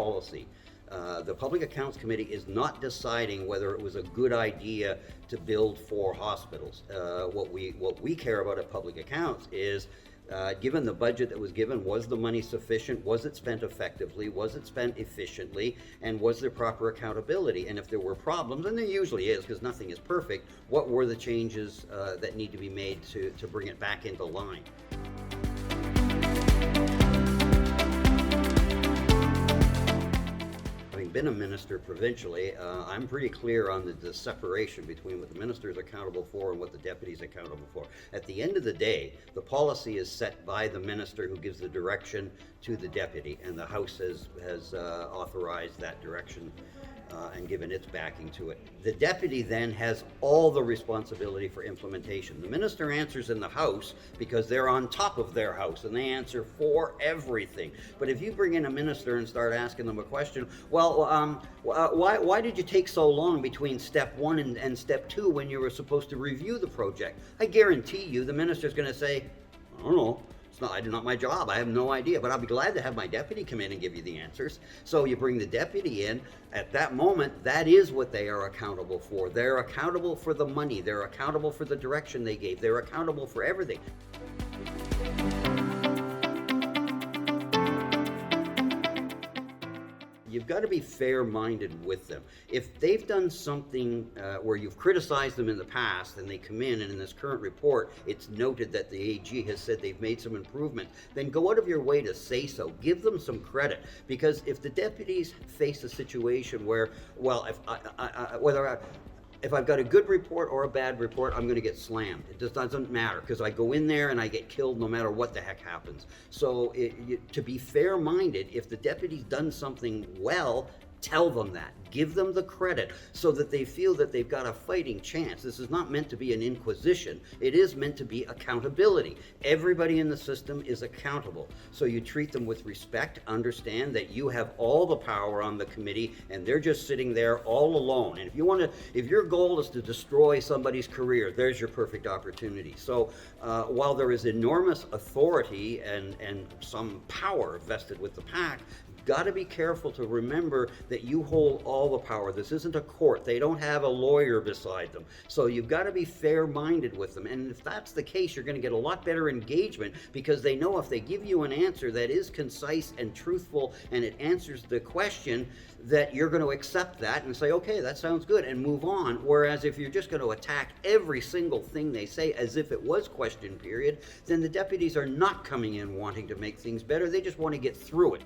policy. The Public Accounts Committee is not deciding whether it was a good idea to build 4 hospitals. What we care about at Public Accounts is, given the budget that was given, was the money sufficient? Was it spent effectively? Was it spent efficiently? And was there proper accountability? And if there were problems, and there usually is because nothing is perfect, what were the changes that need to be made to bring it back into line? Been a minister provincially, I'm pretty clear on the separation between what the minister is accountable for and what the deputy is accountable for. At the end of the day, the policy is set by the minister, who gives the direction to the deputy, and the House has authorized that direction and given its backing to it. The deputy then has all the responsibility for implementation. The minister answers in the House because they're on top of their House and they answer for everything. But if you bring in a minister and start asking them a question, well, why did you take so long between step 1 and step 2 when you were supposed to review the project? I guarantee you the minister's going to say, I don't know. It's not my job. I have no idea, but I'll be glad to have my deputy come in and give you the answers. So you bring the deputy in. At that moment, that is what they are accountable for. They're accountable for the money. They're accountable for the direction they gave. They're accountable for everything. You've got to be fair-minded with them. If they've done something where you've criticized them in the past and they come in and in this current report it's noted that the AG has said they've made some improvement, then go out of your way to say so. Give them some credit, because if the deputies face a situation where, well, if I've got a good report or a bad report, I'm going to get slammed. It just doesn't matter, because I go in there and I get killed no matter what the heck happens. So to be fair-minded, if the deputy's done something well, tell them that. Give them the credit so that they feel that they've got a fighting chance. This is not meant to be an inquisition. It is meant to be accountability. Everybody in the system is accountable. So you treat them with respect, understand that you have all the power on the committee and they're just sitting there all alone. And if your goal is to destroy somebody's career, there's your perfect opportunity. So while there is enormous authority and some power vested with the PAC, got to be careful to remember that you hold all the power. This isn't a court. They don't have a lawyer beside them. So you've got to be fair-minded with them. And if that's the case, you're going to get a lot better engagement, because they know if they give you an answer that is concise and truthful and it answers the question, that you're going to accept that and say, okay, that sounds good, and move on. Whereas if you're just going to attack every single thing they say as if it was question period, then the deputies are not coming in wanting to make things better. They just want to get through it.